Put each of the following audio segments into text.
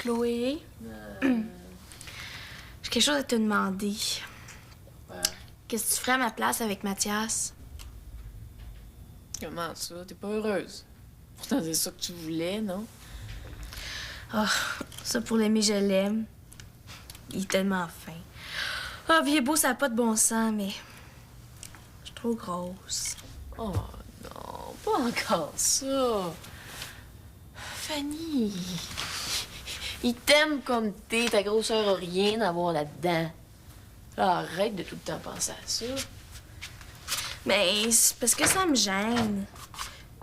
Chloé, j'ai quelque chose à te demander. Ouais. Qu'est-ce que tu ferais à ma place avec Mathias? Comment ça? T'es pas heureuse? Pourtant, c'est ça que tu voulais, non? Ah, ça pour l'aimer, je l'aime. Il est tellement fin. Ah, il est beau, ça n'a pas de bon sens, mais je suis trop grosse. Oh non, pas encore ça. Fanny, il t'aime comme t'es. Ta grosseur a rien à voir là-dedans. Là, arrête de tout le temps penser à ça. Mais c'est parce que ça me gêne.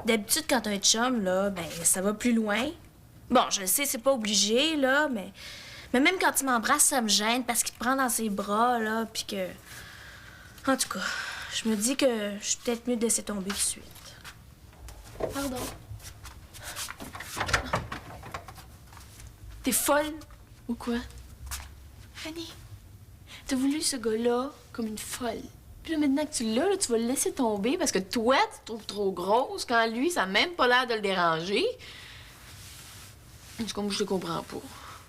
D'habitude, quand t'as un chum, là, ben, ça va plus loin. Bon, je le sais, c'est pas obligé, là, mais même quand tu m'embrasses, ça me gêne parce qu'il te prend dans ses bras, là, puis que... En tout cas, je me dis que je suis peut-être mieux de laisser tomber tout de suite. Pardon. T'es folle ou quoi? Fanny, t'as voulu ce gars-là comme une folle. Puis là, maintenant que tu l'as, là, tu vas le laisser tomber parce que toi, tu te trouves trop grosse quand lui, ça n'a même pas l'air de le déranger. C'est comme je te comprends pas.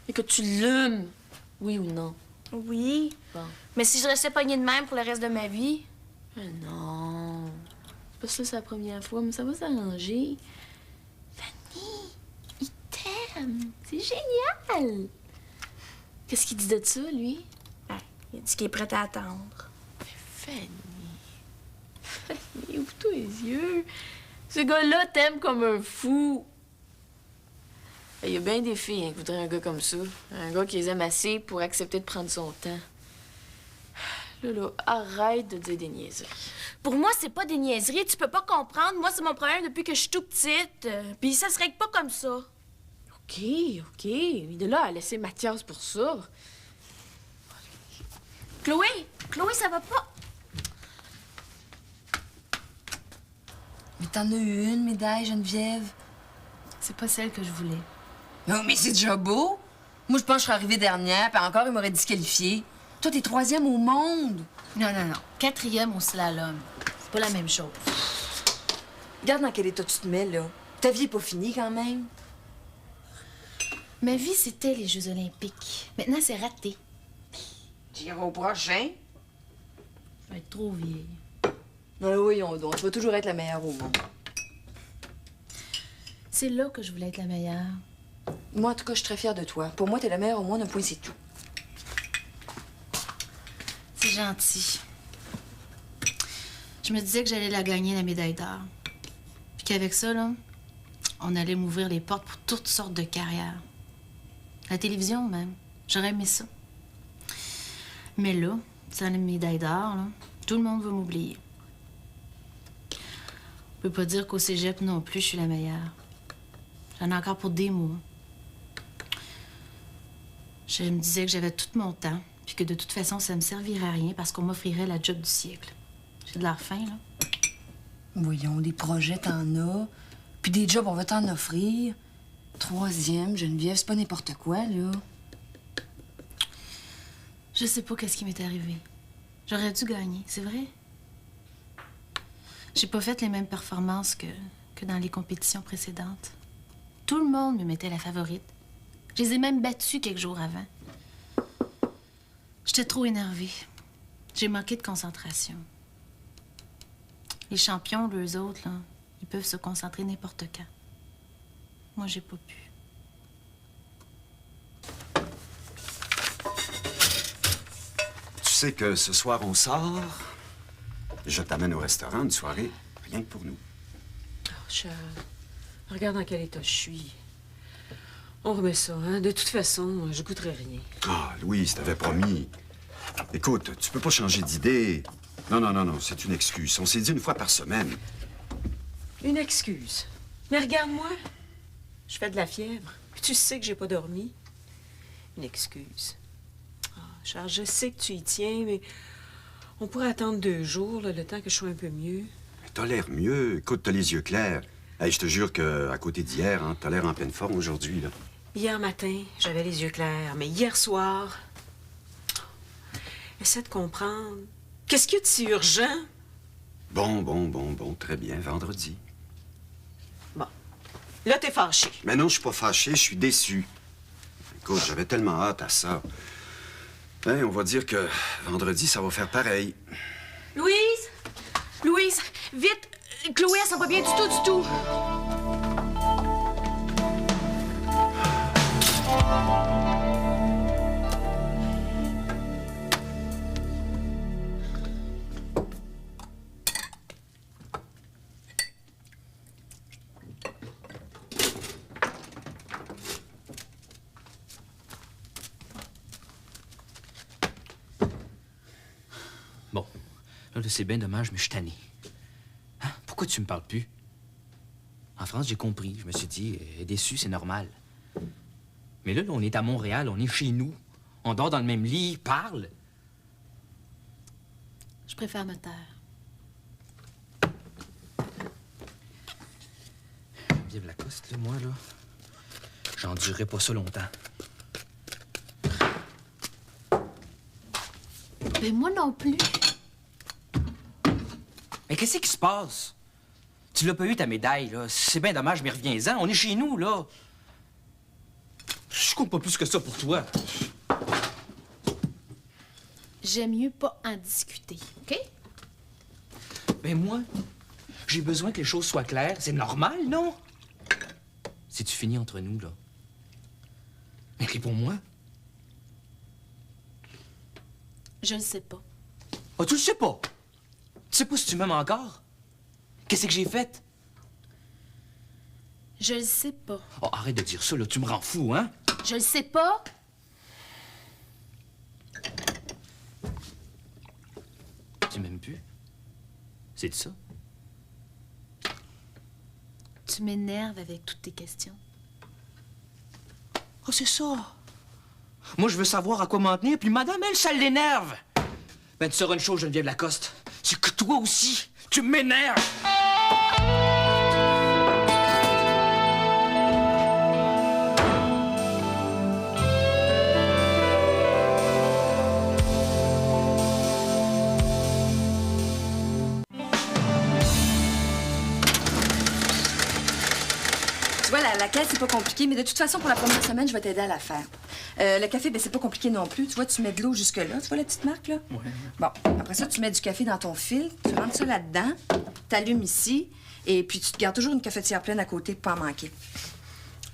Et que tu l'aimes, oui ou non? Oui, Bon. mais si je restais pognée de même pour le reste de ma vie... Mais non. C'est parce que c'est la première fois, mais ça va s'arranger. Fanny, il t'aime. C'est génial. Qu'est-ce qu'il dit de ça, lui? Ben, il a dit qu'il est prêt à attendre. Fanny. Fanny, ouvre-toi les yeux. Ce gars-là t'aime comme un fou. Il y a bien des filles qui voudraient un gars comme ça. Un gars qui les aime assez pour accepter de prendre son temps. Là, arrête de dire des niaiseries. Pour moi, c'est pas des niaiseries. Tu peux pas comprendre. Moi, c'est mon problème depuis que je suis toute petite. Puis ça se règle pas comme ça. OK. Mais de là à laisser Mathias pour ça. Chloé, ça va pas. Mais t'en as eu une médaille, Geneviève. C'est pas celle que je voulais. Oh, mais c'est déjà beau. Moi, je pense que je serais arrivée dernière, puis encore, il m'aurait disqualifiée. Toi, t'es 3e au monde. Non. 4e au slalom. C'est pas la même chose. Regarde dans quel état tu te mets, là. Ta vie est pas finie, quand même. Ma vie, c'était les Jeux olympiques. Maintenant, c'est raté. J'irai au prochain. Je vais être trop vieille. Non, oui, donc. Tu vas toujours être la meilleure au monde. C'est là que je voulais être la meilleure. Moi, en tout cas, je suis très fière de toi. Pour moi, t'es la meilleure au monde, un point, c'est tout. C'est gentil. Je me disais que j'allais la gagner, la médaille d'or. Puis qu'avec ça, là, on allait m'ouvrir les portes pour toutes sortes de carrières. La télévision, même. J'aurais aimé ça. Mais là, sans la médaille d'or, là, tout le monde va m'oublier. On peut pas dire qu'au cégep non plus, je suis la meilleure. J'en ai encore pour des mois. Je me disais que j'avais tout mon temps, puis que de toute façon, ça me servirait à rien parce qu'on m'offrirait la job du siècle. J'ai de l'air fin, là. Voyons, des projets, t'en as. Puis des jobs, on va t'en offrir. 3e, Geneviève, c'est pas n'importe quoi, là. Je sais pas qu'est-ce qui m'est arrivé. J'aurais dû gagner, c'est vrai. J'ai pas fait les mêmes performances que dans les compétitions précédentes. Tout le monde me mettait la favorite. Je les ai même battus quelques jours avant. J'étais trop énervée. J'ai manqué de concentration. Les champions, eux autres, là, ils peuvent se concentrer n'importe quand. Moi, j'ai pas pu. Tu sais que ce soir, on sort. Je t'amène au restaurant, une soirée, rien que pour nous. Oh, Charles, regarde dans quel état je suis. On remet ça, hein? De toute façon, je goûterai rien. Ah, Louise, t'avais promis. Écoute, tu peux pas changer d'idée. Non, c'est une excuse. On s'est dit une fois par semaine. Une excuse. Mais regarde-moi. Je fais de la fièvre. Puis tu sais que j'ai pas dormi. Une excuse. Ah, Charles, je sais que tu y tiens, mais on pourrait attendre 2 jours, là, le temps que je sois un peu mieux. Mais t'as l'air mieux. Écoute, t'as les yeux clairs. Hey, je te jure qu'à côté d'hier, hein, t'as l'air en pleine forme aujourd'hui, là. Hier matin, j'avais les yeux clairs, mais hier soir... Essaie de comprendre. Qu'est-ce qu'il y a de si urgent? Bon, très bien, vendredi. Bon. Là, t'es fâché. Mais non, je suis pas fâché, je suis déçu. Écoute, j'avais tellement hâte à ça. Ben, on va dire que vendredi, ça va faire pareil. Louise! Louise, vite! Chloé, elle sent pas bien du tout, du tout. Bon, là, c'est bien dommage, mais je suis tanné. Hein? Pourquoi tu me parles plus? En France, j'ai compris. Je me suis dit, elle est déçue, c'est normal. Mais là, on est à Montréal, on est chez nous. On dort dans le même lit, parle. Je préfère me taire. Vive Lacoste, là, moi, là. J'endurerai pas ça longtemps. Mais moi non plus. Mais qu'est-ce qui se passe? Tu l'as pas eu, ta médaille, là. C'est bien dommage, mais reviens-en. On est chez nous, là. Je compte pas plus que ça pour toi. J'aime mieux pas en discuter, OK? Ben moi, j'ai besoin que les choses soient claires. C'est normal, non? C'est-tu fini entre nous, là? Mais réponds-moi. Je le sais pas. Ah, tu le sais pas? Tu sais pas si tu m'aimes encore? Qu'est-ce que j'ai fait? Je le sais pas. Oh, arrête de dire ça, là. Tu me rends fou, hein? Je le sais pas. Tu m'aimes plus? C'est ça? Tu m'énerves avec toutes tes questions. Oh, c'est ça. Moi, je veux savoir à quoi m'en tenir, puis madame, elle, ça l'énerve. Ben, tu sauras une chose, Geneviève Lacoste. C'est que toi aussi, tu m'énerves. Tu vois, la caisse, c'est pas compliqué, mais de toute façon, pour la première semaine, je vais t'aider à la faire. Le café, ben c'est pas compliqué non plus. Tu vois, tu mets de l'eau jusque-là. Tu vois la petite marque, là? Ouais. Bon, après ça, tu mets du café dans ton fil, tu rentres ça là-dedans, t'allumes ici, et puis tu te gardes toujours une cafetière pleine à côté pour pas en manquer.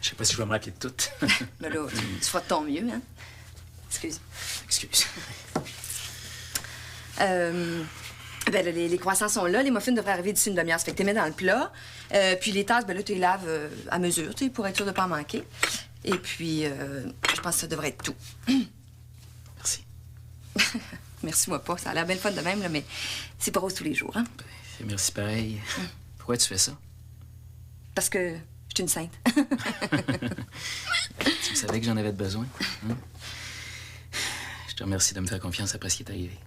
Je sais pas si je vais me rappeler de tout. Mais là, tu feras de ton mieux, hein? Excuse. Excuse. Ben là, les croissants sont là, les muffins devraient arriver d'ici une demi-heure. Ça fait que tu les mets dans le plat. Puis les tasses, ben là, tu les laves à mesure, tu sais, pour être sûr de pas en manquer. Et puis, je pense que ça devrait être tout. Merci. Merci, moi pas. Ça a l'air bien le fun de même, là, mais c'est pas rose tous les jours, hein? Merci pareil. Pourquoi tu fais ça? Parce que je suis une sainte. Tu savais que j'en avais besoin. Hein? Je te remercie de me faire confiance après ce qui est arrivé.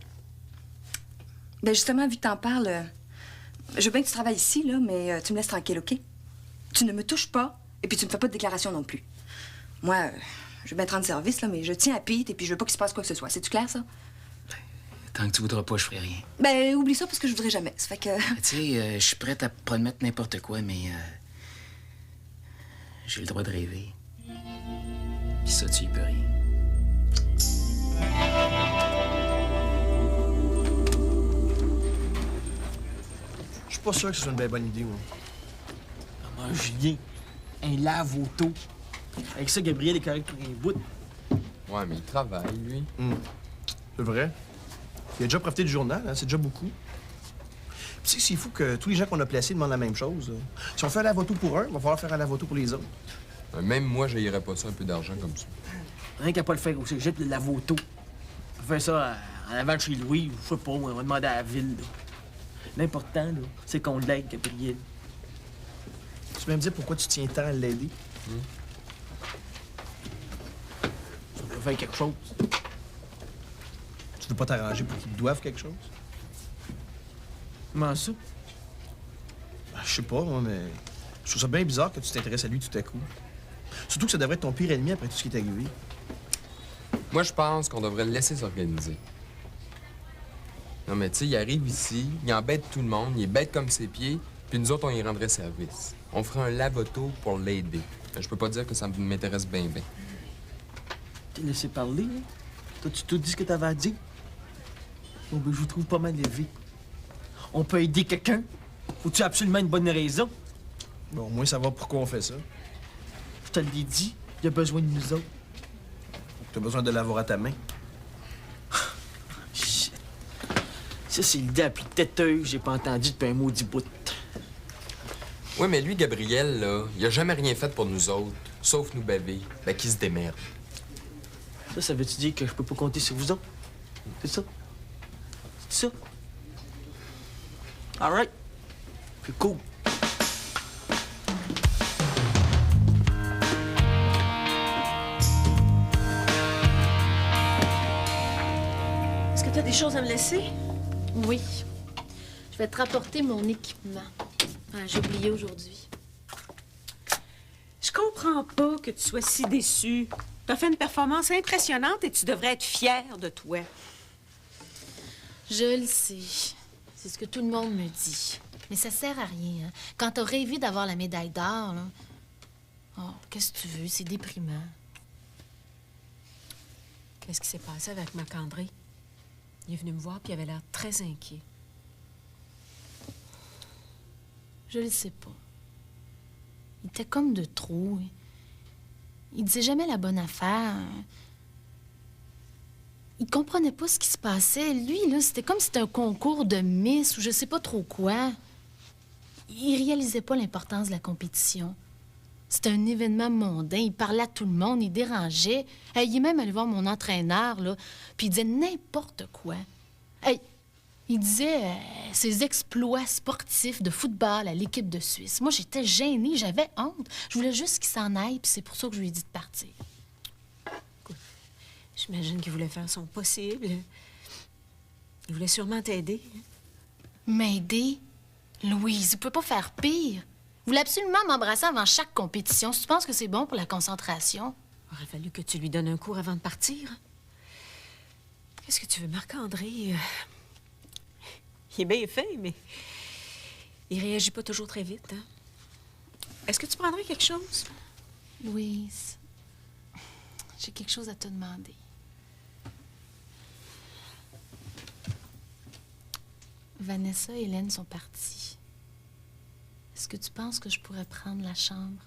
Ben justement, vu que t'en parles, je veux bien que tu travailles ici, là, mais tu me laisses tranquille, OK? Tu ne me touches pas, et puis tu me fais pas de déclaration non plus. Moi, je veux bien te rendre service, là, mais je tiens à Pete, et puis je veux pas qu'il se passe quoi que ce soit. C'est-tu clair, ça? Tant que tu voudras pas, je ferai rien. Ben, oublie ça, parce que je voudrais jamais. Ça fait que... Tu sais, je suis prête à promettre n'importe quoi, mais j'ai le droit de rêver. Puis ça, tu y peux rien. Je suis pas sûr que ce soit une belle bonne idée, moi. Maman, Julien, un lave-auto. Avec ça, Gabriel est correct pour un bout. Ouais, mais il travaille, lui. C'est vrai. Il a déjà profité du journal, hein? C'est déjà beaucoup. Puis tu sais, c'est fou que tous les gens qu'on a placés demandent la même chose. Si on fait un lave-auto pour un, il va falloir faire un lave-auto pour les autres. Même moi, j'aillerais pas ça un peu d'argent comme ça. Rien qu'à pas le faire au cégep, le lave-auto. On fait ça en avant de chez Louis, ou je sais pas, on va demander à la ville, là. L'important, là, c'est qu'on l'aide, Gabriel. Tu peux me dire pourquoi tu tiens tant à l'aider? Ça peut faire quelque chose. Tu veux pas t'arranger pour qu'ils te doivent quelque chose? Comment ça? Ben, je sais pas, moi, mais je trouve ça bien bizarre que tu t'intéresses à lui tout à coup. Surtout que ça devrait être ton pire ennemi après tout ce qui est arrivé. Moi, je pense qu'on devrait le laisser s'organiser. Non, mais tu sais, il arrive ici, il embête tout le monde, il est bête comme ses pieds, puis nous autres, on y rendrait service. On ferait un lave-auto pour l'aider. Je peux pas dire que ça m'intéresse bien, bien. T'es laissé parler, hein? T'as-tu tout dit ce que t'avais à dire? Bon, ben, je vous trouve pas mal élevé. On peut aider quelqu'un? Faut-tu absolument une bonne raison? Bon, au moins savoir pourquoi on fait ça. Je te l'ai dit, il a besoin de nous autres. T'as besoin de l'avoir à ta main. Shit. Ça, c'est l'idée la plus têteuse que j'ai pas entendu depuis un maudit bout. Ouais, mais lui, Gabriel, là, il a jamais rien fait pour nous autres, sauf nous baver. Ben, qu'il se démerde. Ça veut-tu dire que je peux pas compter sur vous autres? C'est ça? C'est ça? All right. C'est cool. Est-ce que tu as des choses à me laisser? Oui. Je vais te rapporter mon équipement. Ah, j'ai oublié aujourd'hui. Je comprends pas que tu sois si déçue. Tu as fait une performance impressionnante et tu devrais être fière de toi. Je le sais. C'est ce que tout le monde me dit. Mais ça sert à rien. Hein. Quand t'as rêvé d'avoir la médaille d'or, là... Oh, qu'est-ce que tu veux? C'est déprimant. Qu'est-ce qui s'est passé avec Marc-André? Il est venu me voir puis il avait l'air très inquiet. Je le sais pas. Il était comme de trop. Il disait jamais la bonne affaire. Il comprenait pas ce qui se passait. Lui, là, c'était comme si c'était un concours de Miss ou je sais pas trop quoi. Il réalisait pas l'importance de la compétition. C'était un événement mondain. Il parlait à tout le monde, il dérangeait. Hey, il est même allé voir mon entraîneur, là, puis il disait n'importe quoi. Hey, il disait ses exploits sportifs de football à l'équipe de Suisse. Moi, j'étais gênée, j'avais honte. Je voulais juste qu'il s'en aille, puis c'est pour ça que je lui ai dit de partir. Écoute, j'imagine qu'il voulait faire son possible. Il voulait sûrement t'aider. M'aider? Louise, il peut pas faire pire. Il voulait absolument m'embrasser avant chaque compétition. Si tu penses que c'est bon pour la concentration. Il aurait fallu que tu lui donnes un cours avant de partir. Qu'est-ce que tu veux, Marc-André? Il est bien fait, mais il réagit pas toujours très vite. Hein? Est-ce que tu prendrais quelque chose? Louise, j'ai quelque chose à te demander. Vanessa et Hélène sont parties. Est-ce que tu penses que je pourrais prendre la chambre?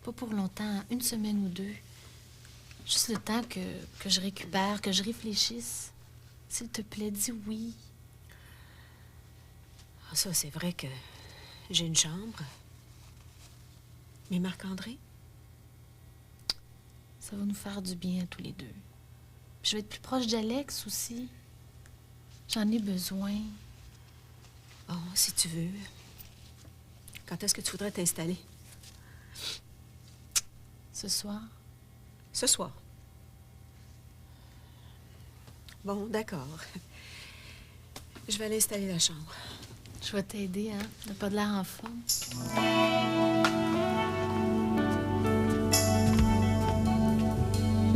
Pas pour longtemps, une semaine ou deux. Juste le temps que je récupère, que je réfléchisse. S'il te plaît, dis oui. Ah, ça, c'est vrai que j'ai une chambre. Mais Marc-André? Ça va nous faire du bien à tous les deux. Puis je vais être plus proche d'Alex aussi. J'en ai besoin. Oh, si tu veux. Quand est-ce que tu voudrais t'installer? Ce soir? Ce soir. Bon, d'accord. Je vais aller installer la chambre. Je vais t'aider, hein? T'as pas de l'air en forme.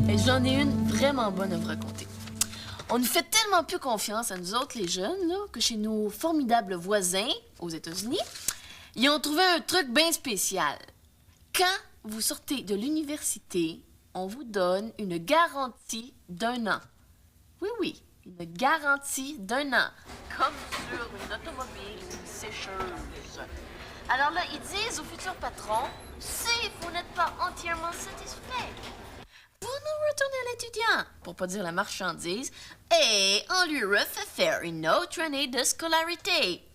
Et j'en ai une vraiment bonne à vous raconter. On nous fait tellement plus confiance à nous autres, les jeunes, là, que chez nos formidables voisins aux États-Unis, ils ont trouvé un truc bien spécial. Quand vous sortez de l'université, on vous donne une garantie d'1 an. Oui, oui, une garantie d'1 an. Comme sur une automobile ou une sécheuse. Alors là, ils disent aux futurs patrons, si vous n'êtes pas entièrement satisfait, vous nous retournez à l'étudiant, pour pas dire la marchandise, et on lui refait faire une autre année de scolarité.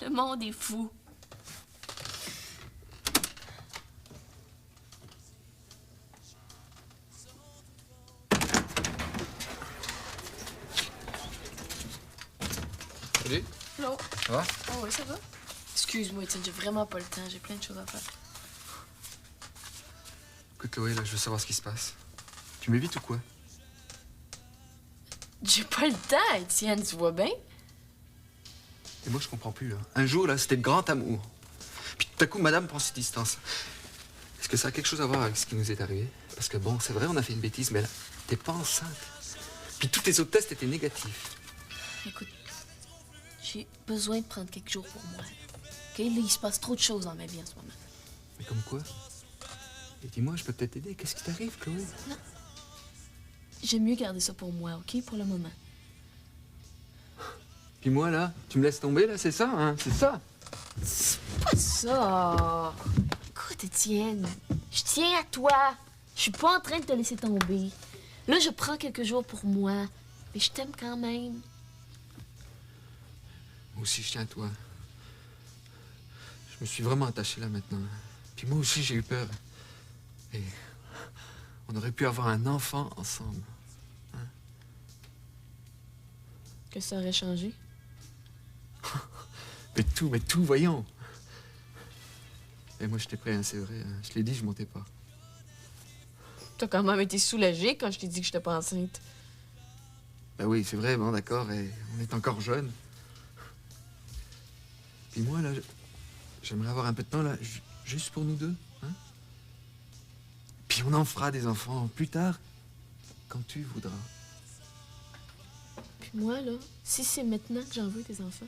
Le monde est fou. Salut. Allô? Ça va? Oh oui, ça va? Excuse-moi, Étienne, j'ai vraiment pas le temps. J'ai plein de choses à faire. Écoute, Chloé, là, je veux savoir ce qui se passe. Tu m'évites ou quoi? J'ai pas le temps, Étienne, tu vois bien? Et moi, je comprends plus, là. Un jour, là, c'était le grand amour. Puis tout à coup, madame prend ses distances. Est-ce que ça a quelque chose à voir avec ce qui nous est arrivé? Parce que bon, c'est vrai, on a fait une bêtise, mais là, t'es pas enceinte. Puis tous tes autres tests étaient négatifs. Écoute, j'ai besoin de prendre quelques jours pour moi. OK, là, il se passe trop de choses dans ma vie en ce moment. Mais comme quoi? Et dis-moi, je peux peut-être t'aider. Qu'est-ce qui t'arrive, Chloé? Non. J'aime mieux garder ça pour moi, OK? Pour le moment. Puis moi, là, tu me laisses tomber, là, c'est ça, hein? C'est ça? C'est pas ça. Écoute, Étienne, je tiens à toi. Je suis pas en train de te laisser tomber. Là, je prends quelques jours pour moi. Mais je t'aime quand même. Moi aussi, je tiens à toi. Je me suis vraiment attaché là maintenant. Puis moi aussi, j'ai eu peur. Et on aurait pu avoir un enfant ensemble. Hein? Que ça aurait changé? Mais tout, voyons. Et moi, j'étais prêt, hein, c'est vrai. Hein. Je l'ai dit, je mentais pas. T'as quand même été soulagée quand je t'ai dit que j'étais pas enceinte. Ben oui, c'est vrai, bon, d'accord, et on est encore jeunes. Puis moi, là, j'aimerais avoir un peu de temps, là, juste pour nous deux, hein? Puis on en fera des enfants plus tard, quand tu voudras. Puis moi, là, si c'est maintenant que j'en veux des enfants.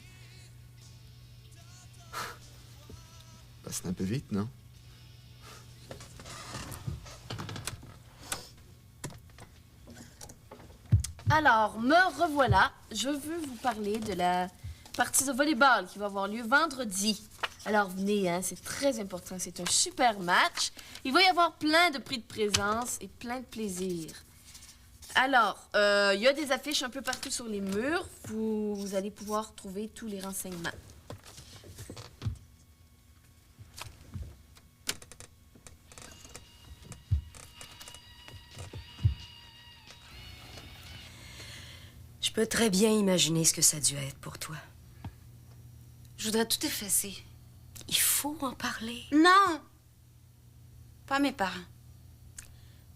Bah, c'est un peu vite, non? Alors, me revoilà. Je veux vous parler de la partie de volleyball qui va avoir lieu vendredi. Alors, venez, hein, c'est très important. C'est un super match. Il va y avoir plein de prix de présence et plein de plaisir. Alors, il y a des affiches un peu partout sur les murs. Vous allez pouvoir trouver tous les renseignements. Je peux très bien imaginer ce que ça a dû être pour toi. Je voudrais tout effacer. Il faut en parler. Non! Pas mes parents.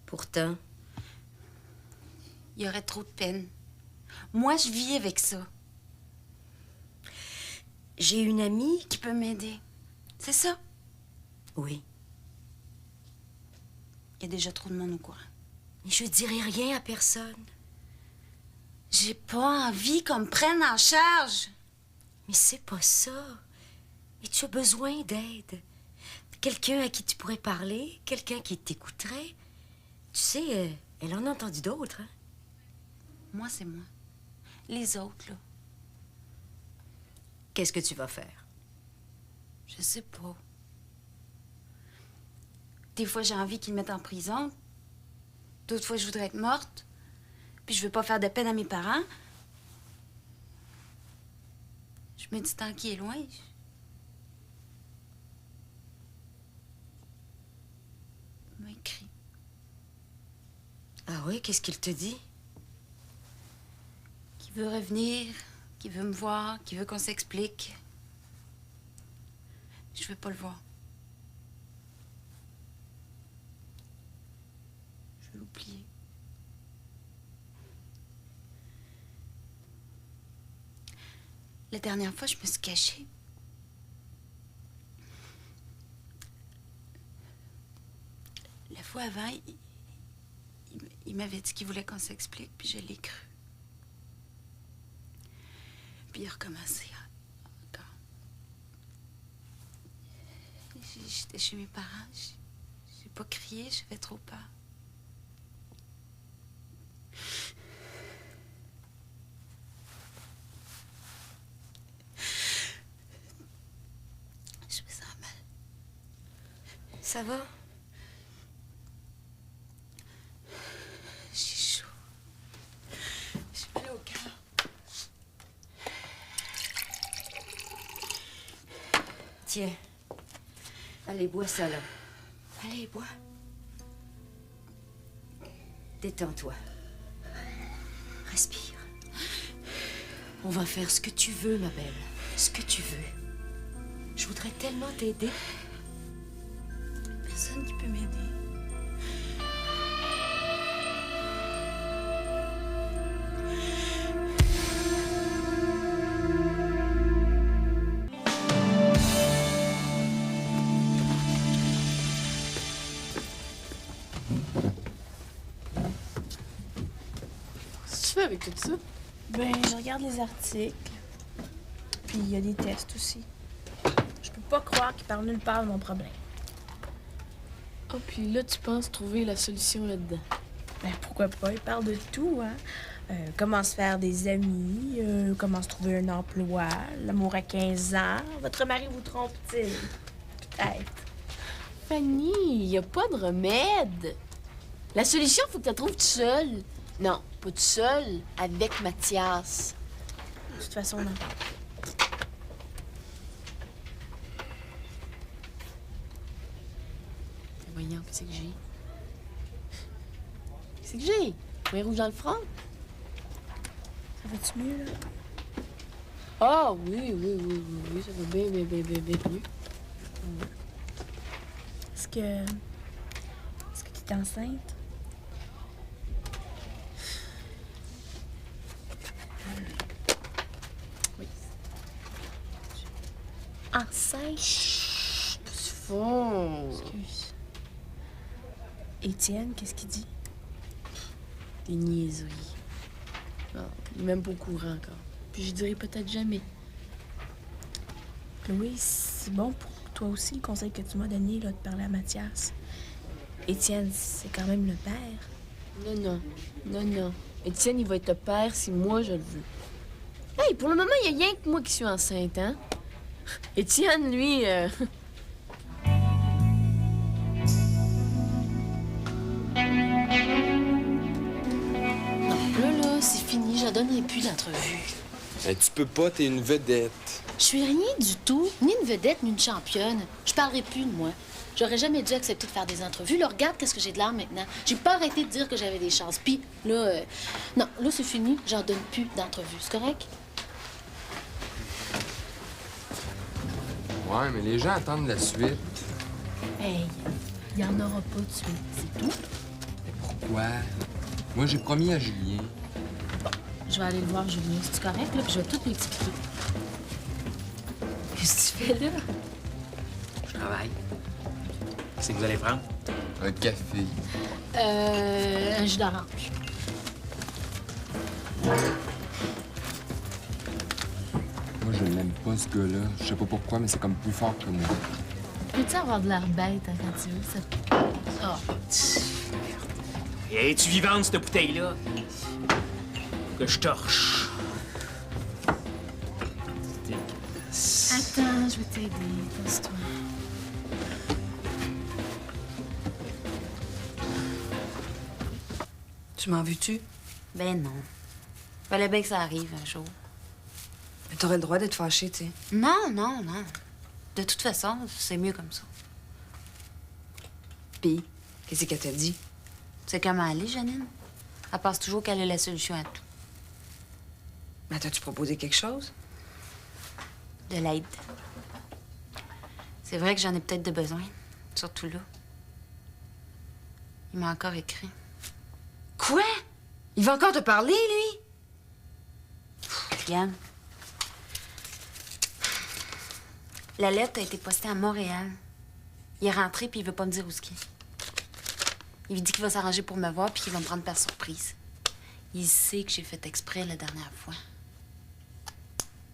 Pourtant, Il y aurait trop de peine. Moi, je vis avec ça. j'ai une amie Qui peut m'aider. C'est ça. Oui, Il y a déjà trop de monde au courant. mais je dirai rien à personne. J'ai pas envie qu'on me prenne en charge. Mais c'est pas ça. Et tu as besoin d'aide. Quelqu'un à qui tu pourrais parler, quelqu'un qui t'écouterait. Tu sais, elle en a entendu d'autres, hein? Moi, c'est moi. Les autres, là, Qu'est-ce que tu vas faire? je sais pas. Des fois, j'ai envie qu'ils me mettent en prison. D'autres fois, je voudrais être morte. Puis je veux pas faire de peine à mes parents. Je me dis tant qu'il est loin. Il m'a écrit. Ah oui, qu'est-ce qu'il te dit? Qu'il veut revenir, qu'il veut me voir, qu'il veut qu'on s'explique. Je veux pas le voir. Je veux l'oublier. La dernière fois, je me suis cachée. La fois avant, il m'avait dit qu'il voulait qu'on s'explique, puis je l'ai cru. Puis il a recommencé encore. J'étais chez mes parents. J'ai pas crié, j'avais trop peur. Je me sens mal. Ça va? J'ai chaud. J'ai mal au cœur. Tiens. Allez, bois ça, là. Allez, bois. Détends-toi. Respire. On va faire ce que tu veux, ma belle. Ce que tu veux. Je voudrais tellement t'aider. Personne qui peut m'aider. Qu'est-ce que tu fais avec tout ça? Ben, je regarde les articles. Puis il y a des tests aussi. Je peux pas croire qu'ils parlent nulle part de mon problème. Ah, puis là, tu penses trouver la solution là-dedans? Ben, pourquoi pas? Il parle de tout, hein? Comment se faire des amis, comment se trouver un emploi, l'amour à 15 ans. Votre mari vous trompe-t-il? Peut-être. Fanny, y a pas de remède. La solution, faut que tu la trouves toute seule. Non, pas toute seule, avec Mathias. De toute façon, non. Voyons, qu'est-ce que j'ai? Qu'est-ce que j'ai? Un rouge dans le front? Ça va-tu mieux, là? Ah oui, ça va bien mieux. Est-ce que tu es enceinte? Oui. Enceinte? Chut, pas si fort. Excuse. Étienne, qu'est-ce qu'il dit? Des niaiseries. Non, il est même pas au courant encore. Puis je dirais peut-être jamais. Chloé, c'est bon pour toi aussi le conseil que tu m'as donné là, de parler à Mathias. Étienne, c'est quand même le père. Non. Étienne, il va être le père si moi je le veux. Hey, pour le moment, il y a rien que moi qui suis enceinte, hein? Étienne, lui, Là, c'est fini. Je la donnerai plus d'entrevue. Ben, tu peux pas, t'es une vedette. Je suis rien du tout. Ni une vedette, ni une championne. Je parlerai plus de moi. J'aurais jamais dû accepter de faire des entrevues. Là, regarde qu'est-ce que j'ai de l'air maintenant. J'ai pas arrêté de dire que j'avais des chances. Puis, là, non, là, c'est fini. J'en donne plus d'entrevues. C'est correct? Ouais, mais les gens attendent la suite. Hey, il y en aura pas de suite. C'est tout. Mais pourquoi? Moi, j'ai promis à Julien. Je vais aller le voir, Julien. C'est correct, là? Puis je vais tout lui expliquer. Qu'est-ce que tu fais là? Je travaille. Qu'est-ce que vous allez prendre? Un café. Un jus d'orange. Moi, je l'aime pas, ce gars-là. Je sais pas pourquoi, mais c'est comme plus fort que moi. Peux-tu avoir de l'air bête hein, quand tu veux? Ça... Oh. Et es-tu vivante, cette bouteille-là? Que je torche. Attends, je vais t'aider. Pose-toi. Tu m'en veux-tu? Ben non. Fallait bien que ça arrive un jour. Mais t'aurais le droit d'être fâché, tu sais. Non. De toute façon, c'est mieux comme ça. Puis, qu'est-ce qu'elle t'a dit? C'est comment aller, Janine? Elle pense toujours qu'elle a la solution à tout. Mais t'as-tu proposé quelque chose? De l'aide. C'est vrai que j'en ai peut-être de besoin. Surtout là. Il m'a encore écrit. Quoi? Il va encore te parler, lui? Regarde. La lettre a été postée à Montréal. Il est rentré puis il veut pas me dire où ce qu'il est. Il me dit qu'il va s'arranger pour me voir puis qu'il va me prendre par surprise. Il sait que j'ai fait exprès la dernière fois.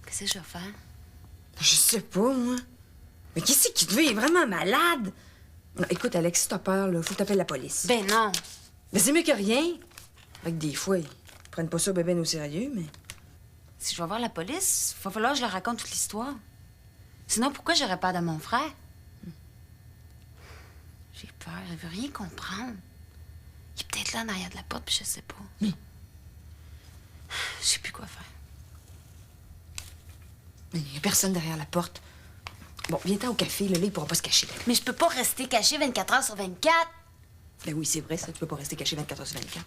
Qu'est-ce que je vais faire? Je sais pas, moi. Mais qu'est-ce qui te veut? Il est vraiment malade. Non, écoute, Alex, si t'as peur, là, faut que t'appelles la police. Ben non. Ben c'est mieux que rien. Fait que des fois, ils prennent pas ça ben au sérieux, mais... Si je vais voir la police, il va falloir que je leur raconte toute l'histoire. Sinon, pourquoi j'aurais peur de mon frère? J'ai peur, il veut rien comprendre. Il est peut-être là en arrière de la porte, puis je sais pas. Mais... Je sais plus quoi faire. Il y a personne derrière la porte. Bon, viens-t'en au café, là, il pourra pas se cacher. Mais je peux pas rester caché 24 heures sur 24. Ben oui, c'est vrai, ça. Tu peux pas rester caché 24 heures sur 24.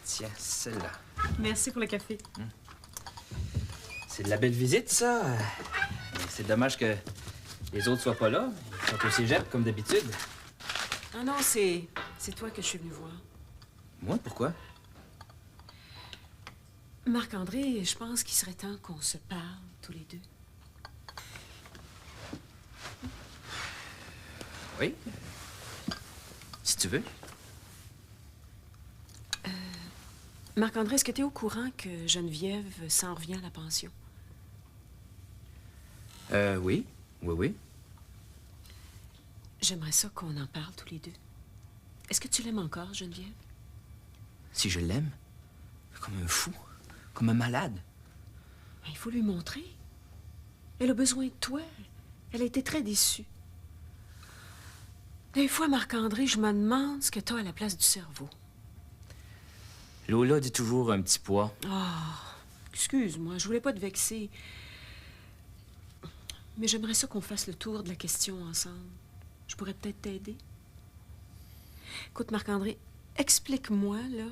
Tiens, celle-là. Merci pour le café. C'est de la belle visite, ça. Mais c'est dommage que les autres soient pas là. Ils sont au cégep, comme d'habitude. Ah non, c'est toi que je suis venue voir. Moi, pourquoi? Marc-André, je pense qu'il serait temps qu'on se parle, tous les deux. Oui. Si tu veux. Marc-André, est-ce que tu es au courant que Geneviève s'en revient à la pension? Oui. Oui. J'aimerais ça qu'on en parle tous les deux. Est-ce que tu l'aimes encore, Geneviève? Si je l'aime, comme un fou, comme un malade. Ben, il faut lui montrer. Elle a besoin de toi. Elle a été très déçue. Des fois, Marc-André, je me demande ce que t'as à la place du cerveau. Lola dit toujours un petit poids. Excuse-moi, je voulais pas te vexer. Mais j'aimerais ça qu'on fasse le tour de la question ensemble. Je pourrais peut-être t'aider. Écoute, Marc-André, explique-moi, là,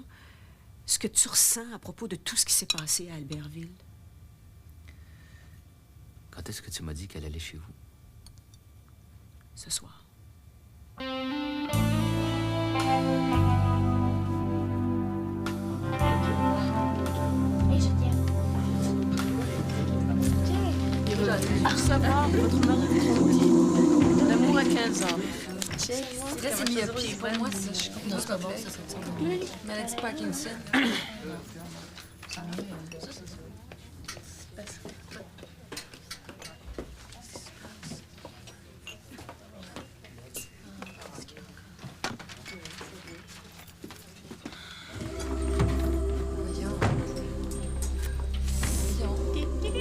ce que tu ressens à propos de tout ce qui s'est passé à Albertville. Quand est-ce que tu m'as dit qu'elle allait chez vous? Ce soir. Recevoir votre mari. L'amour à 15 ans. Là, c'est myopie. Pour moi, ça, je comprends. Non, c'est pas bon, ça, c'est Maladie de Parkinson.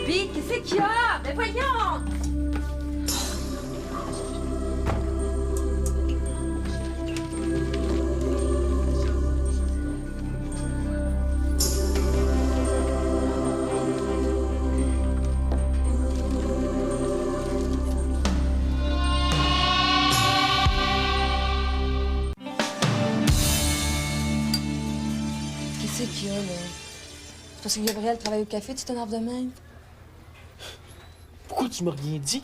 Pete, qu'est-ce qu'il y a? Mais voyons! Qu'est-ce qu'il y a, là? C'est parce que Gabriel travaille au café, tu t'énerves de même? Pourquoi tu m'as rien dit?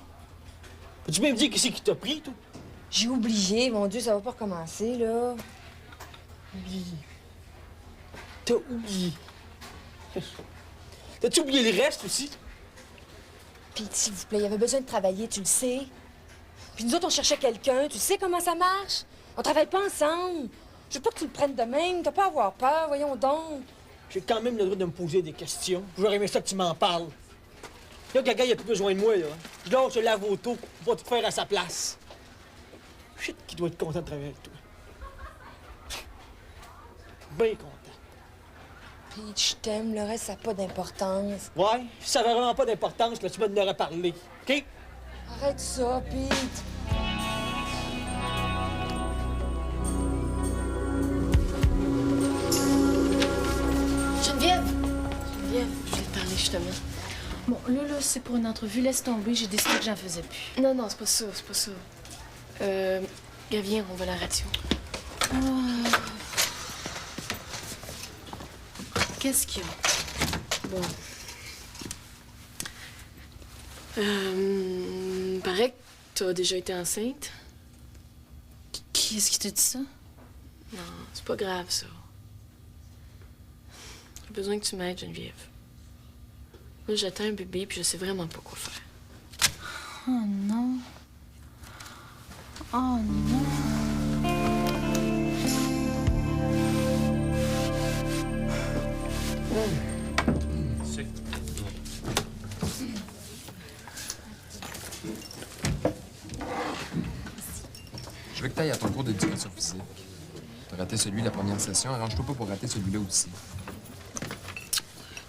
Peux-tu même dire qu'est-ce qui t'a pris, toi? J'ai oublié, mon Dieu, ça va pas recommencer, là. Oublié. T'as oublié. T'as-tu oublié le reste aussi? Pete, s'il vous plaît, il avait besoin de travailler, tu le sais. Puis nous autres, on cherchait quelqu'un, tu sais comment ça marche? On travaille pas ensemble. Je veux pas que tu le prennes de même, t'as pas à avoir peur, voyons donc. J'ai quand même le droit de me poser des questions. J'aurais aimé ça que tu m'en parles. Là, Gaga, il a plus besoin de moi, là. Je lâche le lave-auto pour tout faire à sa place. Chut, qui doit être content de travailler avec toi. Bien content. Pete, je t'aime, le reste, ça n'a pas d'importance. Ouais, ça avait vraiment pas d'importance, là, tu m'en aurais parlé. OK? Arrête ça, Pete. Geneviève! Geneviève, je vais te parler justement. Bon, là, c'est pour une entrevue. Laisse tomber. J'ai décidé que j'en faisais plus. Non, c'est pas ça, c'est pas ça. Viens, on va à la radio. Qu'est-ce qu'il y a? Bon. Paraît que t'as déjà été enceinte. Qui est-ce qui t'a dit ça? Non, c'est pas grave, ça. J'ai besoin que tu m'aides, Geneviève. Moi, j'attends un bébé, puis je sais vraiment pas quoi faire. Oh non. Oh non. Je veux que tu ailles à ton cours d'éducation physique. T'as raté celui de la première session, arrange-toi pas pour rater celui-là aussi.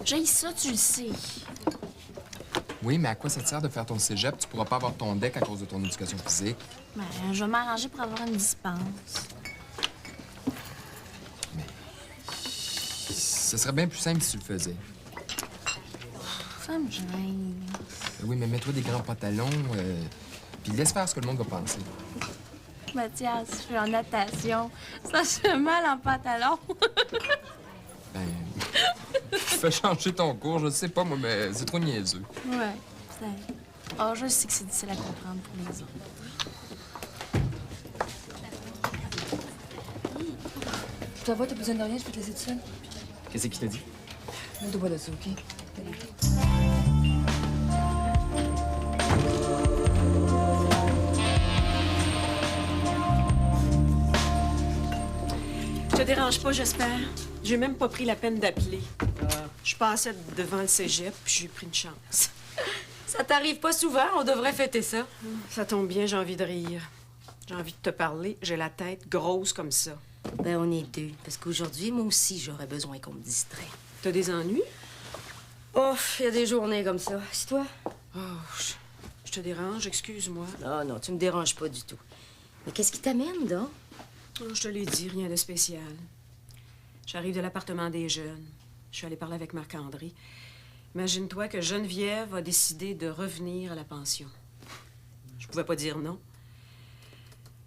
J'ai ça, tu le sais. Oui, mais à quoi ça te sert de faire ton cégep? Tu pourras pas avoir ton deck à cause de ton éducation physique. Ben, je vais m'arranger pour avoir une dispense. Ce serait bien plus simple si tu le faisais. Ça me gêne. Oui, mais mets-toi des grands pantalons, puis laisse faire ce que le monde va penser. Mathias, je suis en natation. Ça se fait mal en pantalon. Ben, fais changer ton cours, je sais pas, moi, mais c'est trop niaiseux. Ouais, peut-être. Oh, je sais que c'est difficile à comprendre pour les autres. Ça va, t'as besoin de rien, je peux te laisser tout seul? Qu'est-ce qu'il t'a dit? Ne te bois de ça, OK? Je te dérange pas, j'espère. J'ai même pas pris la peine d'appeler. Je passais devant le cégep, puis j'ai pris une chance. Ça t'arrive pas souvent, on devrait fêter ça. Ça tombe bien, j'ai envie de rire. J'ai envie de te parler, j'ai la tête grosse comme ça. Ben, on est deux, parce qu'aujourd'hui, moi aussi, j'aurais besoin qu'on me distrait. T'as des ennuis? Oh, il y a des journées comme ça. C'est toi? Oh, je te dérange, excuse-moi. Non, non, tu me déranges pas du tout. Mais qu'est-ce qui t'amène, donc? Oh, je te l'ai dit, rien de spécial. J'arrive de l'appartement des jeunes. Je suis allée parler avec Marc-André. Imagine-toi que Geneviève a décidé de revenir à la pension. Je pouvais pas dire non.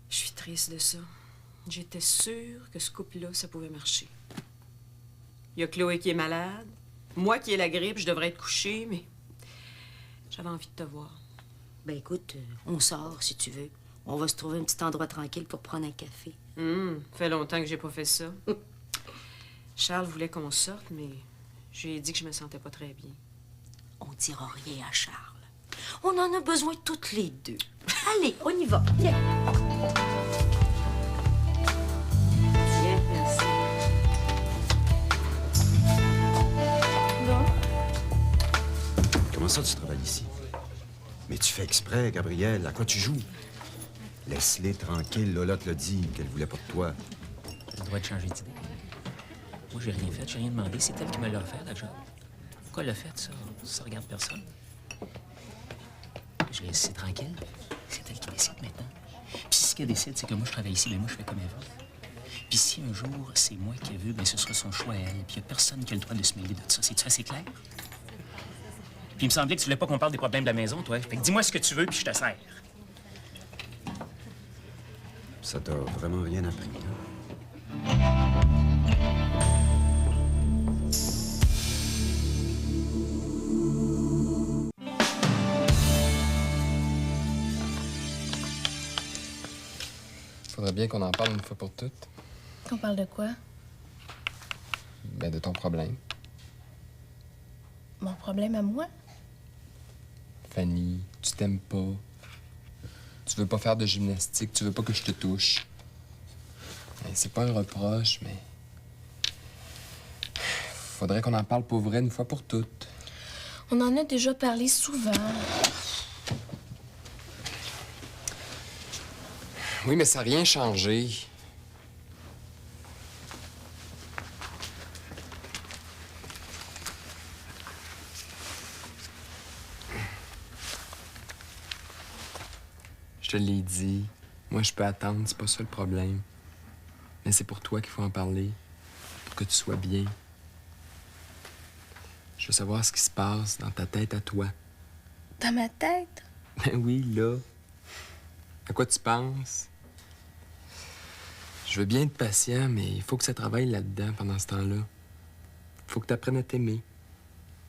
Je suis triste de ça. J'étais sûre que ce couple-là, ça pouvait marcher. Il y a Chloé qui est malade. Moi qui ai la grippe, je devrais être couchée, mais j'avais envie de te voir. Ben écoute, on sort si tu veux. On va se trouver un petit endroit tranquille pour prendre un café. Fait longtemps que j'ai pas fait ça. Charles voulait qu'on sorte, mais je lui ai dit que je me sentais pas très bien. On dira rien à Charles. On en a besoin toutes les deux. Allez, on y va. Viens. Tiens, merci. Comment ça, tu travailles ici? Mais tu fais exprès, Gabrielle. À quoi tu joues? Laisse-les tranquilles. Lola te l'a dit qu'elle voulait pas de toi. T'as le droit de changer d'idée. Moi, j'ai rien fait, j'ai rien demandé. C'est elle qui me l'a offert, la job. Pourquoi elle l'a fait, ça? Ça regarde personne. Je l'ai laissé tranquille. C'est elle qui décide maintenant. Puis si ce qu'elle décide, c'est que moi, je travaille ici, bien moi, je fais comme elle veut. Puis si un jour, c'est moi qui veux, bien ce sera son choix à elle. Puis il n'y a personne qui a le droit de se mêler de ça. C'est-tu assez clair? Puis il me semblait que tu voulais pas qu'on parle des problèmes de la maison, toi. Fait que dis-moi ce que tu veux, puis je te sers. Ça t'a vraiment rien appris, hein? Faudrait bien qu'on en parle une fois pour toutes. Qu'on parle de quoi? Ben, de ton problème. Mon problème à moi? Fanny, tu t'aimes pas. Tu veux pas faire de gymnastique, tu veux pas que je te touche. Ben, c'est pas un reproche, mais... Faudrait qu'on en parle pour vrai une fois pour toutes. On en a déjà parlé souvent. Oui, mais ça n'a rien changé. Je te l'ai dit. Moi, je peux attendre, c'est pas ça le problème. Mais c'est pour toi qu'il faut en parler. Pour que tu sois bien. Je veux savoir ce qui se passe dans ta tête à toi. Dans ma tête? Ben oui, là. À quoi tu penses? Je veux bien être patient, mais il faut que ça travaille là-dedans pendant ce temps-là. Il faut que tu apprennes à t'aimer.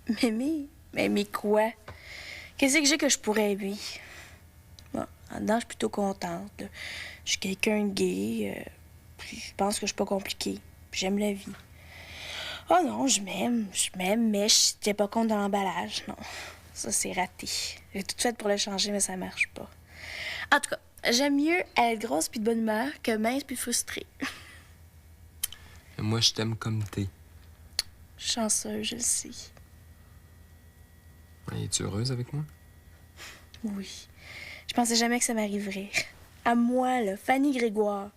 M'aimer? Mais quoi? Qu'est-ce que j'ai que je pourrais aimer? Bon, en dedans, je suis plutôt contente, là. Je suis quelqu'un de gay, puis je pense que je suis pas compliquée. Puis j'aime la vie. Oh non, je m'aime, mais je tiens pas compte de l'emballage, non. Ça, c'est raté. J'ai tout fait pour le changer, mais ça marche pas. En tout cas, j'aime mieux être grosse puis de bonne humeur que mince puis frustrée. Moi, je t'aime comme t'es. Chanceuse, je le sais. Es-tu heureuse avec moi? Oui. Je pensais jamais que ça m'arriverait. À moi, là, Fanny Grégoire.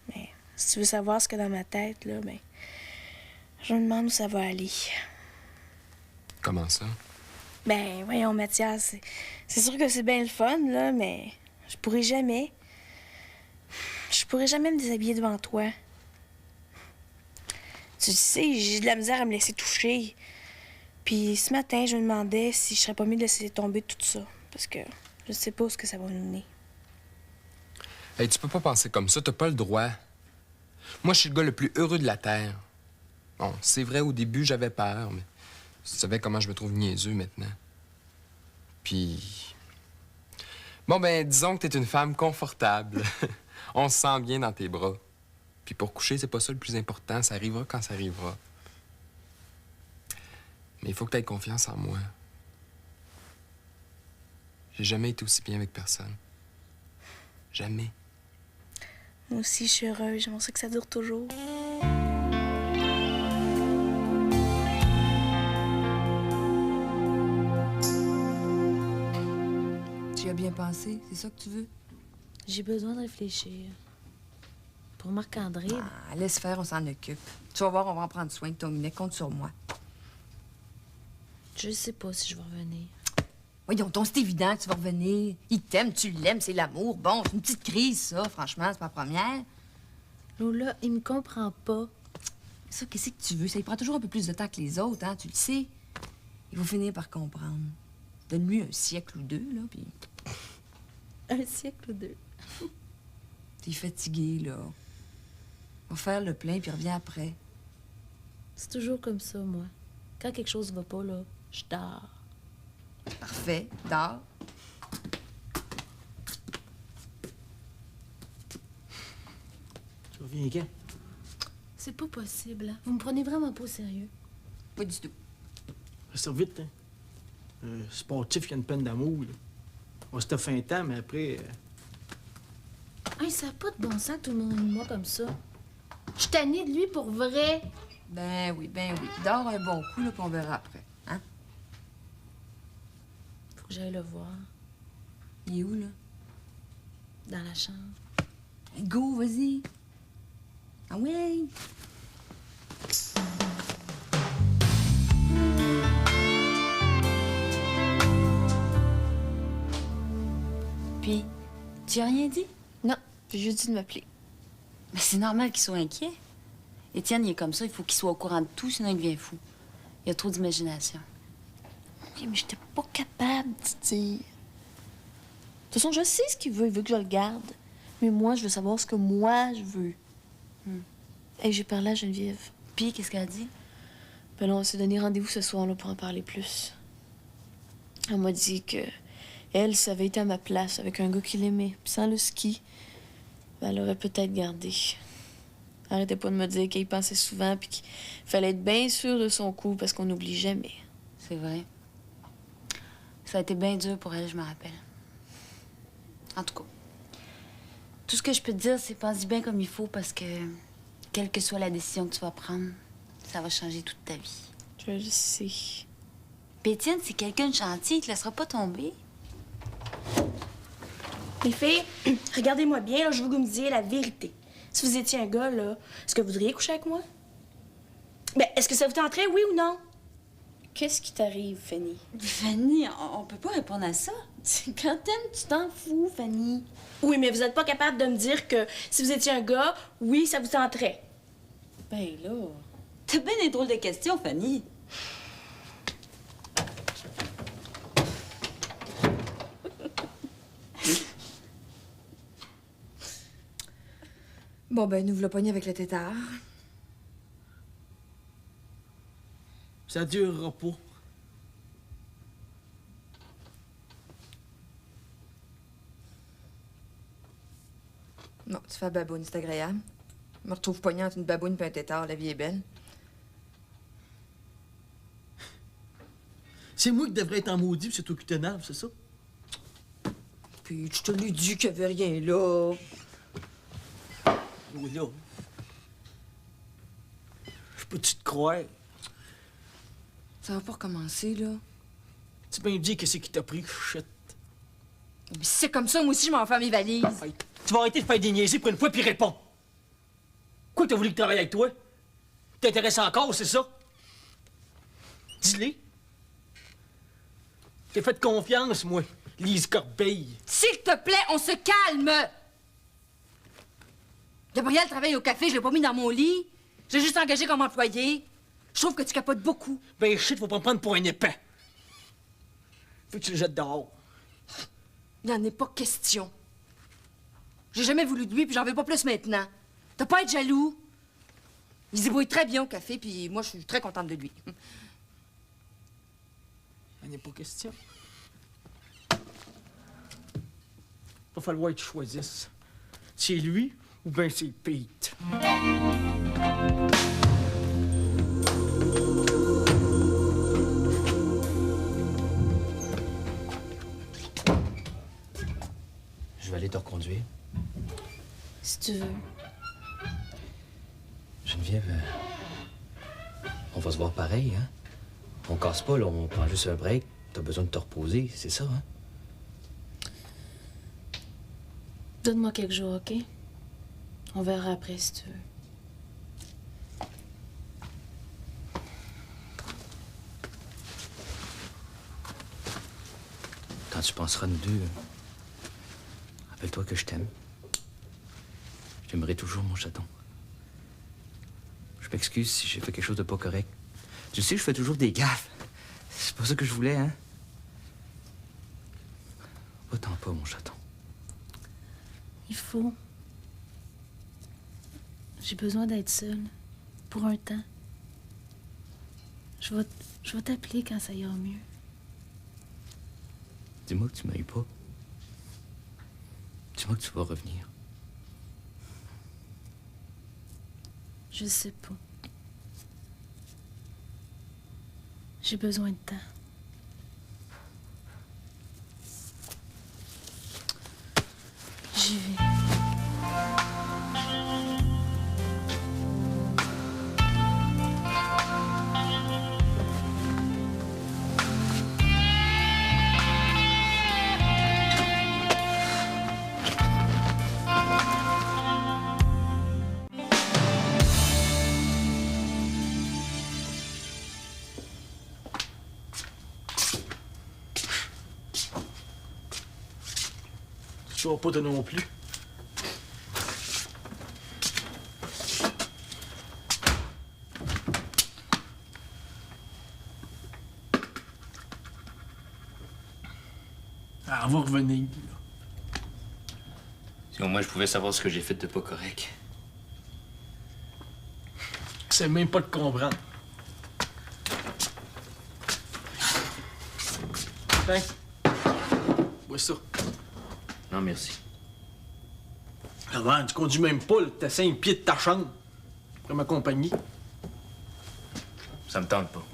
Mais si tu veux savoir ce qu'il y a dans ma tête, là, ben... Je me demande où ça va aller. Comment ça? Ben, voyons, Mathias, c'est sûr que c'est bien le fun, là, mais je pourrais jamais... Je pourrais jamais me déshabiller devant toi. Tu sais, j'ai de la misère à me laisser toucher. Puis ce matin, je me demandais si je serais pas mieux de laisser tomber tout ça. Parce que je sais pas où ce que ça va nous mener. Hey, tu peux pas penser comme ça, t'as pas le droit. Moi, je suis le gars le plus heureux de la Terre. Bon, c'est vrai, au début, j'avais peur, mais tu savais comment je me trouve niaiseux maintenant. Puis... Bon, ben, disons que t'es une femme confortable. On se sent bien dans tes bras. Puis pour coucher, c'est pas ça le plus important. Ça arrivera quand ça arrivera. Mais il faut que t'aies confiance en moi. J'ai jamais été aussi bien avec personne. Jamais. Moi aussi, je suis heureuse. J'aimerais ça que ça dure toujours. bien penser, c'est ça que tu veux? J'ai besoin de réfléchir. Pour Marc-André... Ah, laisse faire, on s'en occupe. Tu vas voir, on va en prendre soin de ton minet. Compte sur moi. Je sais pas si je vais revenir. Voyons, c'est évident que tu vas revenir. Il t'aime, tu l'aimes, c'est l'amour. Bon, c'est une petite crise, ça, franchement, c'est pas la première. Lola, il me comprend pas. Ça, qu'est-ce que tu veux? Ça, il prend toujours un peu plus de temps que les autres, hein, tu le sais. Il va finir par comprendre. Donne-lui un siècle ou deux, là, puis... Un siècle ou deux. T'es fatigué, là. Va faire le plein, puis reviens après. C'est toujours comme ça, moi. Quand quelque chose va pas, là, je dors. Parfait, dors. Tu reviens quand? C'est pas possible, hein. Vous me prenez vraiment pas au sérieux. Pas du tout. Ça va vite, hein? Sportif qui a une peine d'amour, là. On se fait un temps, mais après... Hey, ça a pas de bon sens que tout le monde aime moi comme ça. Je suis tannée de lui pour vrai. Ben oui. Dors un bon coup, là, puis on verra après, hein? Faut que j'aille le voir. Il est où, là? Dans la chambre. Go, vas-y. Ah ouais. Puis, tu as rien dit? Non, j'ai juste dit de m'appeler. Mais c'est normal qu'il soit inquiet. Étienne, il est comme ça, il faut qu'il soit au courant de tout, sinon il devient fou. Il a trop d'imagination. Oui, mais j'étais pas capable de dire. De toute façon, je sais ce qu'il veut. Il veut que je le garde. Mais moi, je veux savoir ce que moi, je veux. Et j'ai parlé à Geneviève. Puis, qu'est-ce qu'elle a dit? Ben là, on s'est donné rendez-vous ce soir là pour en parler plus. Elle m'a dit que elle, ça avait été à ma place avec un gars qui l'aimait. Puis sans le ski, ben, elle aurait peut-être gardé. Elle arrêtait pas de me dire qu'elle y pensait souvent puis qu'il fallait être bien sûr de son coup parce qu'on n'oublie jamais. C'est vrai. Ça a été bien dur pour elle, je me rappelle. En tout cas, tout ce que je peux te dire, c'est pense-y bien comme il faut parce que, quelle que soit la décision que tu vas prendre, ça va changer toute ta vie. Je le sais. Puis Étienne, c'est quelqu'un de gentil, il te laissera pas tomber. Les filles, regardez-moi bien, là, je veux que vous me disiez la vérité. Si vous étiez un gars, là, est-ce que vous voudriez coucher avec moi? Ben, est-ce que ça vous tenterait, oui ou non? Qu'est-ce qui t'arrive, Fanny? Fanny, on peut pas répondre à ça. Quand t'aimes, tu t'en fous, Fanny. Oui, mais vous êtes pas capable de me dire que si vous étiez un gars, oui, ça vous tenterait. Ben là... T'as bien des drôles de questions, Fanny. Bon, ben, nous voilà pognés avec le tétard. Ça durera pas. Non, tu fais la baboune, c'est agréable. Je me retrouve pognée entre une baboune et un tétard, la vie est belle. C'est moi qui devrais être en maudit, puis c'est toi qui t'énerve, c'est ça? Puis, je te l'ai dit qu'il y avait rien là. Oui, là. Je peux-tu te croire? Ça va pas recommencer, là. Tu peux me dire qu'est-ce qui t'a pris, shit. Mais si c'est comme ça, moi aussi, je m'en vais faire mes valises. Hey, tu vas arrêter de faire des niaiseries pour une fois, puis réponds. Quoi, t'as voulu que je travaille avec toi? T'intéresses encore, c'est ça? Dis-le. T'es fait confiance, moi, Lise Corbeil. S'il te plaît, on se calme! Gabriel travaille au café, je l'ai pas mis dans mon lit. J'ai juste engagé comme employé. Je trouve que tu capotes beaucoup. Ben, shit, faut pas me prendre pour un épais. Faut que tu le jettes dehors. Il n'en est pas question. J'ai jamais voulu de lui, puis j'en veux pas plus maintenant. T'as pas à être jaloux. Il se débrouille très bien au café, puis moi, je suis très contente de lui. Il n'en est pas question. Va falloir que tu choisisses. C'est lui ou bien c'est Pete. Je vais aller te reconduire. Si tu veux. Geneviève, on va se voir pareil, hein? On casse pas, là, on prend juste un break. T'as besoin de te reposer, c'est ça, hein? Donne-moi quelques jours, OK? On verra après si tu veux. Quand tu penseras nous deux, rappelle-toi que je t'aime. Je t'aimerai toujours, mon chaton. Je m'excuse si j'ai fait quelque chose de pas correct. Tu sais, je fais toujours des gaffes. C'est pas ça que je voulais, hein? Va-t'en pas, mon chaton. Il faut. J'ai besoin d'être seule. Pour un temps. Je vais t'appeler quand ça ira mieux. Dis-moi que tu m'aimes pas. Dis-moi que tu vas revenir. Je sais pas. J'ai besoin de temps. J'y vais. Tu vas pas toi non plus. Ah, on va revenir. Si au moins je pouvais savoir ce que j'ai fait de pas correct. C'est même pas de comprendre. Tiens. Vois ça. Non, merci. Avant, tu conduis même pas, là. T'as 5 pieds de ta chambre. Pour m'accompagner. Ça me tente pas.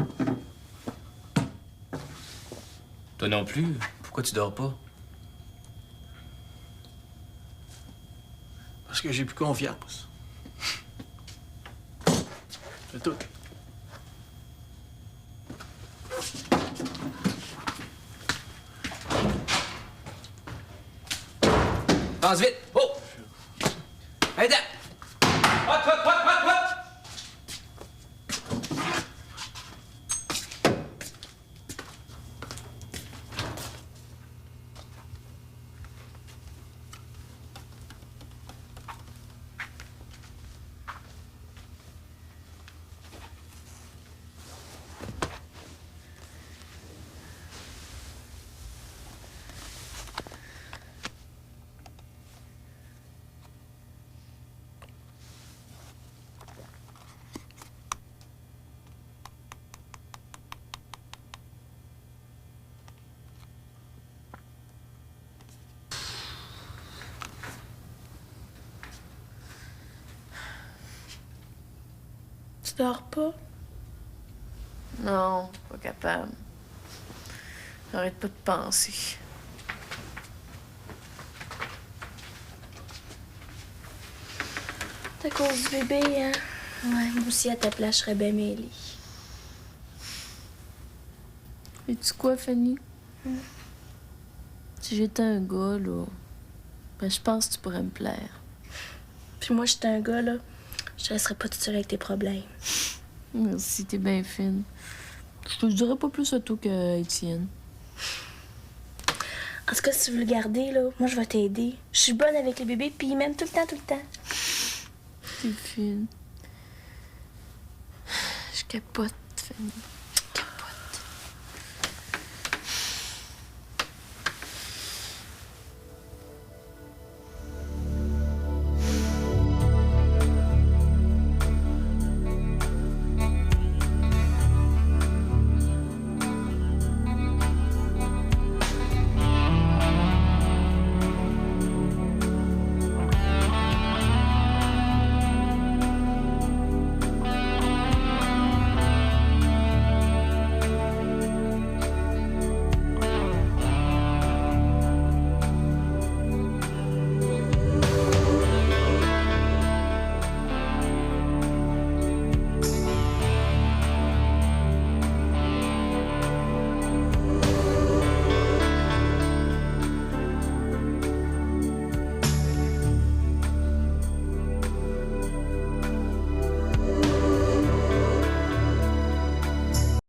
Toi non plus? Pourquoi tu dors pas? Parce que j'ai plus confiance. C'est tout. Pense vite! Oh! Hey, Dan! Hop, hop, hop, hop, hop! Tu dors pas? Non, pas capable. J'arrête pas de penser. C'est à cause du bébé, hein? Ouais, moi aussi, à ta place, je serais bien mêlée. Sais-tu quoi, Fanny? Si j'étais un gars, là, ben, je pense que tu pourrais me plaire. Puis moi, j'étais un gars, là, je te laisserais pas toute seule avec tes problèmes. Merci, t'es bien fine. Je te dirais pas plus à toi qu'à Étienne. En tout cas, si tu veux le garder, là, moi, je vais t'aider. Je suis bonne avec les bébés, puis ils m'aiment tout le temps, tout le temps. T'es fine. Je capote, Fanny.